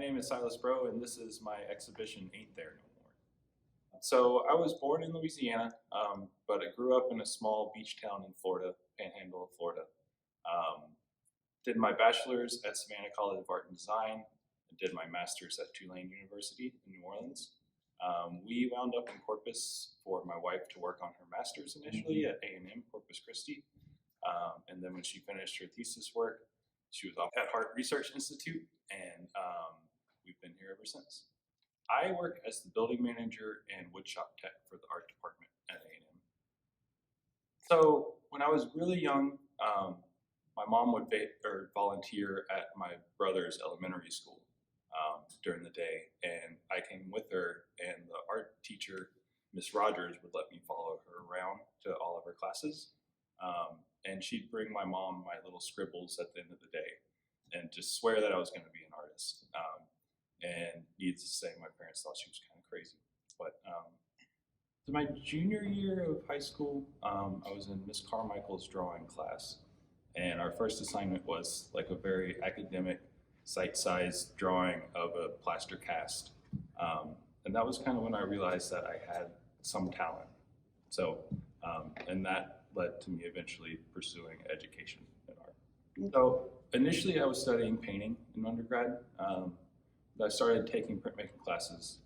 name is Silas Breaux, and this is my exhibition, Ain't There No More. So I was born in Louisiana, but I grew up in a small beach town in Florida, Panhandle of Florida. Did my bachelor's at Savannah College of Art and Design, and did my master's at Tulane University in New Orleans. We wound up in Corpus for my wife to work on her master's initially at A&M, Corpus Christi. And then when she finished her thesis work, she was off at Hart Research Institute, and we've been here ever since. I work as the building manager and woodshop tech for the art department at A&M. So when I was really young, my mom would volunteer at my brother's elementary school during the day, and I came with her, and the art teacher, Miss Rogers, would let me follow her around to all of her classes. And she'd bring my mom my little scribbles at the end of the day and just swear that I was going to be an artist. And needless to say, my parents thought she was kind of crazy. But so my junior year of high school, I was in Miss Carmichael's drawing class. And our first assignment was like a very academic, site-sized drawing of a plaster cast. And that was kind of when I realized that I had some talent. So, and that led to me eventually pursuing education in art. So initially I was studying painting in undergrad. I started taking printmaking classes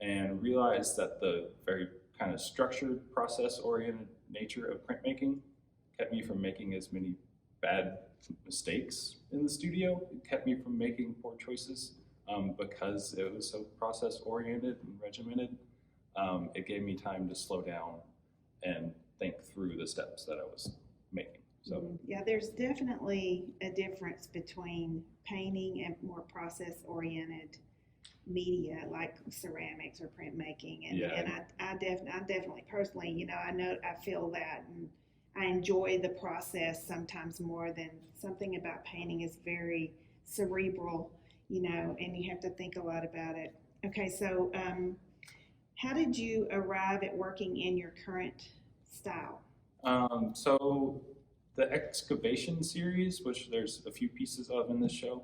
and realized that the very kind of structured, process-oriented nature of printmaking kept me from making as many bad mistakes in the studio. It kept me from making poor choices because it was so process-oriented and regimented. It gave me time to slow down and think through the steps that I was making. So yeah, there's definitely a difference between painting and more process-oriented media like ceramics or printmaking, and I definitely personally, I feel that, and I enjoy the process sometimes more than something about painting is very cerebral, and you have to think a lot about it. Okay, so how did you arrive at working in your current style? So the excavation series, which there's a few pieces of in this show,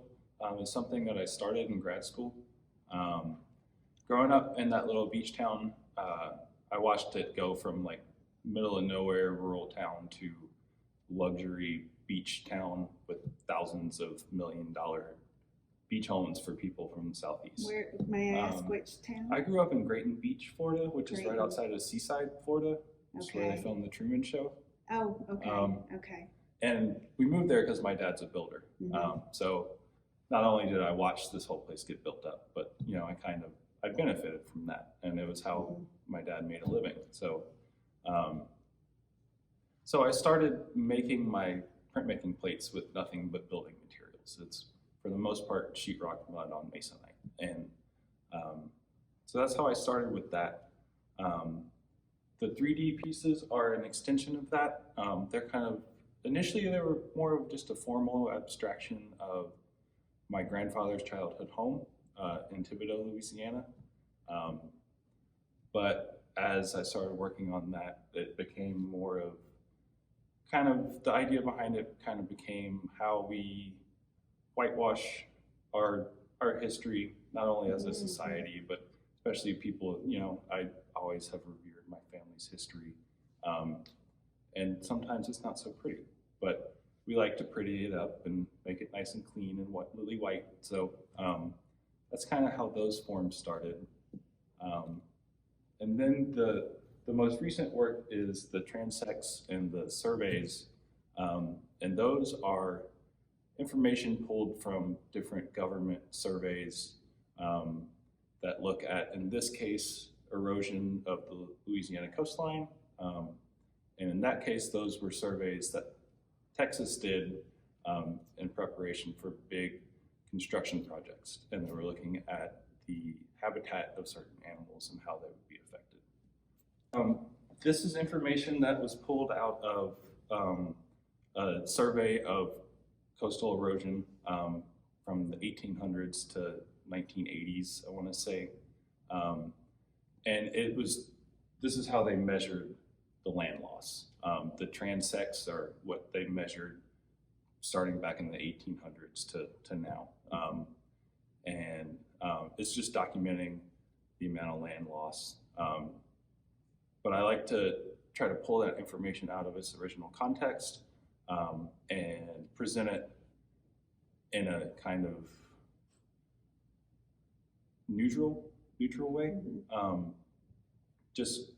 is something that I started in grad school. Growing up in that little beach town, I watched it go from like middle of nowhere rural town to luxury beach town with thousands of $1 million beach homes for people from the Southeast. Where, may I ask which town? I grew up in Grayton Beach, Florida, which is right outside of Seaside, Florida. That's where they filmed the Truman Show. Oh, okay, okay. And we moved there because my dad's a builder. So not only did I watch this whole place get built up, but I benefited from that, and it was how my dad made a living. So, so I started making my printmaking plates with nothing but building materials. It's for the most part sheetrock mud on masonite, and so that's how I started with that. The 3D pieces are an extension of that. They're initially they were more of just a formal abstraction of my grandfather's childhood home in Thibodaux, Louisiana. But as I started working on that, it became more of the idea behind it became how we whitewash our history, not only as a society, but especially people, I always have revered my family's history. And sometimes it's not so pretty, but we like to pretty it up and make it nice and clean and lily white. So that's kind of how those forms started. And then the most recent work is the TRANSECTS and the surveys. And those are information pulled from different government surveys that look at, in this case, erosion of the Louisiana coastline. And in that case, those were surveys that Texas did in preparation for big construction projects. And they were looking at the habitat of certain animals and how they would be affected. This is information that was pulled out of a survey of coastal erosion from the 1800s to 1980s, I want to say. And this is how they measured the land loss. The transects are what they measured starting back in the 1800s to now. and it's just documenting the amount of land loss. But I like to try to pull that information out of its original context and present it in a kind of neutral way, just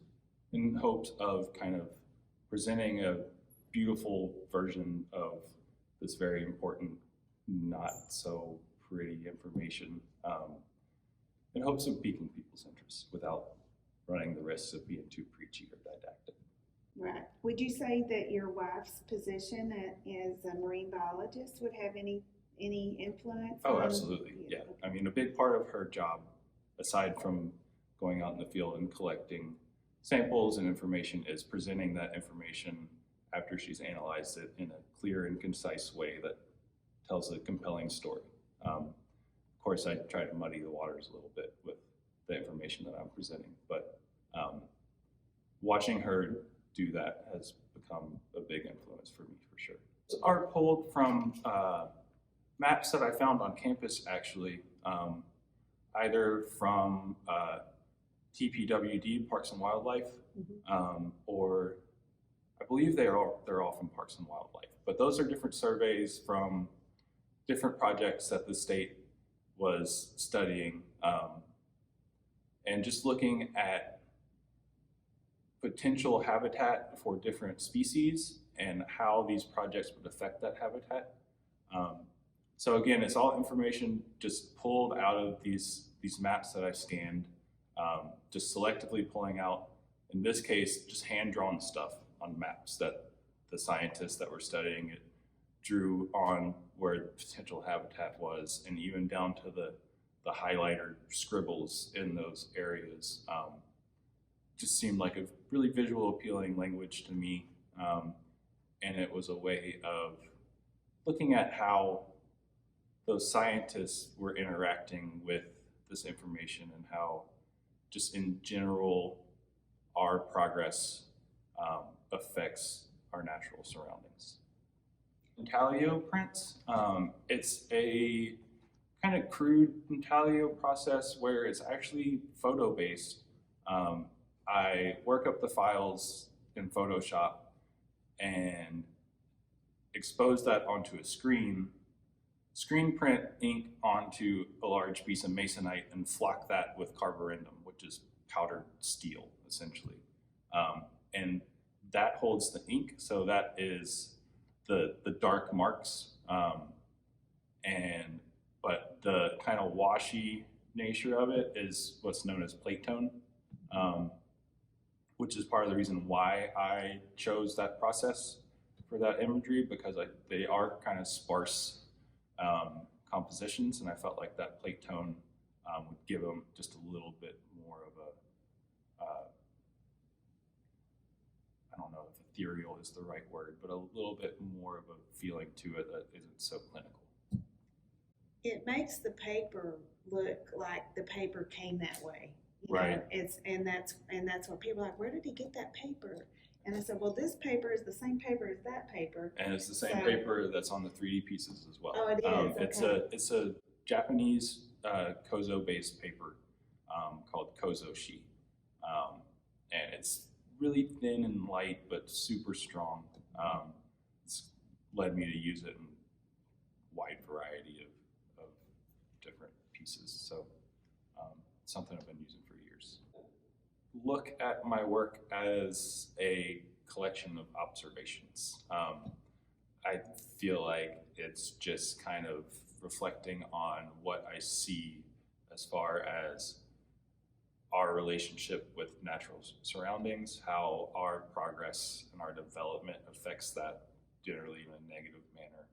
in hopes of kind of presenting a beautiful version of this very important, not so pretty information, in hopes of piquing people's interest without running the risks of being too preachy or didactic. Right. Would you say that your wife's position as a marine biologist would have any influence? Oh, absolutely. Yeah. I mean, a big part of her job, aside from going out in the field and collecting samples and information, is presenting that information after she's analyzed it in a clear and concise way that tells a compelling story. Of course, I try to muddy the waters a little bit with the information that I'm presenting, but watching her do that has become a big influence for me, for sure. It's art pulled from maps that I found on campus, actually, either from TPWD, Parks and Wildlife, or I believe they're all from Parks and Wildlife. But those are different surveys from different projects that the state was studying, and just looking at potential habitat for different species and how these projects would affect that habitat. So again, it's all information just pulled out of these maps that I scanned, just selectively pulling out, in this case, just hand-drawn stuff on maps that the scientists that were studying it drew on where the potential habitat was, and even down to the highlighter scribbles in those areas. Just seemed like a really visual appealing language to me, and it was a way of looking at how those scientists were interacting with this information and how just in general our progress affects our natural surroundings. Intaglio prints, it's a kind of crude intaglio process where it's actually photo-based. I work up the files in Photoshop and expose that onto a screen print ink onto a large piece of masonite, and flock that with carborundum, which is powdered steel, essentially. And that holds the ink, so that is the dark marks. But the kind of washy nature of it is what's known as plate tone, which is part of the reason why I chose that process for that imagery, because they are kind of sparse compositions, and I felt like that plate tone would give them just a little bit more of a, I don't know if ethereal is the right word, but a little bit more of a feeling to it that isn't so clinical. It makes the paper look like the paper came that way. Right. And that's what people are like, where did he get that paper? And I said, well, this paper is the same paper as that paper. And it's the same paper that's on the 3D pieces as well. Oh, it is. It's a Japanese kozo-based paper called kozo-shi. And it's really thin and light, but super strong. It's led me to use it in a wide variety of different pieces. So something I've been using for years. Look at my work as a collection of observations. I feel like it's just kind of reflecting on what I see as far as our relationship with natural surroundings, how our progress and our development affects that generally in a negative manner.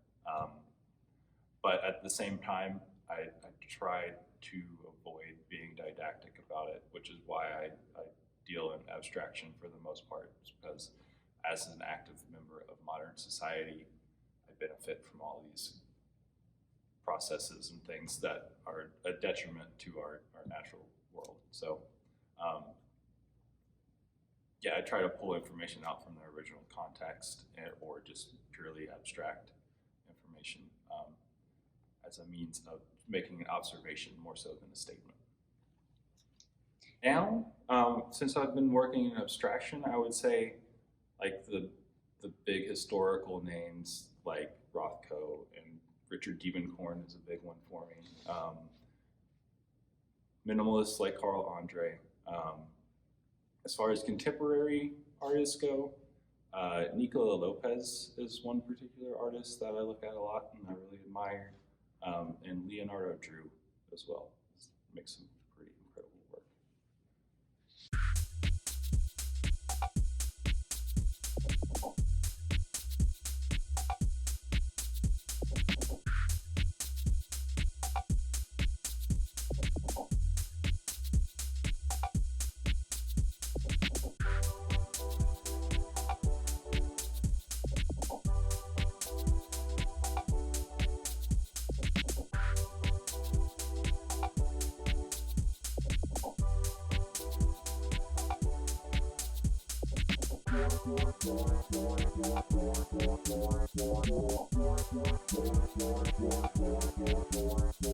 But at the same time, I tried to avoid being didactic about it, which is why I deal in abstraction for the most part, because as an active member of modern society, I benefit from all these processes and things that are a detriment to our natural world. So yeah, I try to pull information out from the original context or just purely abstract information. as a means of making an observation more so than a statement. Now, since I've been working in abstraction, I would say like the big historical names like Rothko and Richard Diebenkorn is a big one for me. Minimalists like Carl Andre. As far as contemporary artists go, Nicola Lopez is one particular artist that I look at a lot and I really admire, and Leonardo Drew as well. Makes some pretty incredible work.